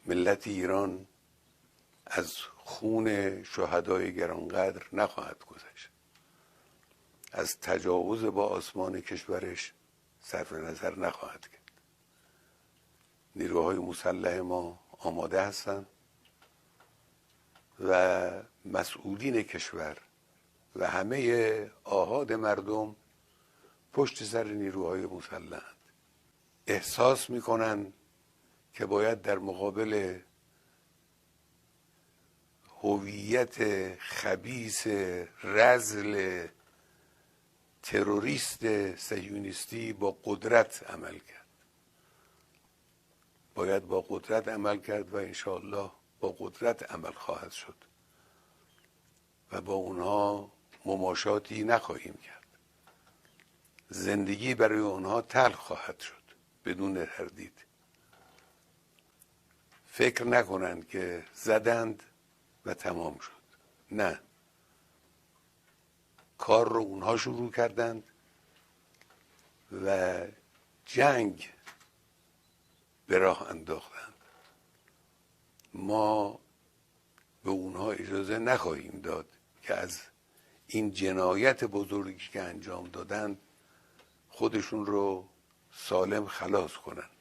ملت ایران از خون شهدای گرانقدر نخواهد گذشت، از تجاوز با آسمان کشورش صرف نظر نخواهد کرد. نیروهای مسلح ما آماده هستند و مسئولین کشور و همه آحاد مردم پشت سر نیروهای مسلحند. احساس میکنن که باید در مقابل هویت خبیث رذل تروریست صهیونیستی با قدرت عمل کرد. باید با قدرت عمل کرد و انشاءالله با قدرت عمل خواهد شد و با اونها مماشاتی نخواهیم کرد. زندگی برای اونها تلخ خواهد شد بدون تردید. فکر نکنند که زدند و تمام شد. نه، کار رو اونها شروع کردند و جنگ به راه انداختند. ما به اونها اجازه نخواهیم داد که از این جنایت بزرگی که انجام دادند خودشون رو سالم خلاص کنند.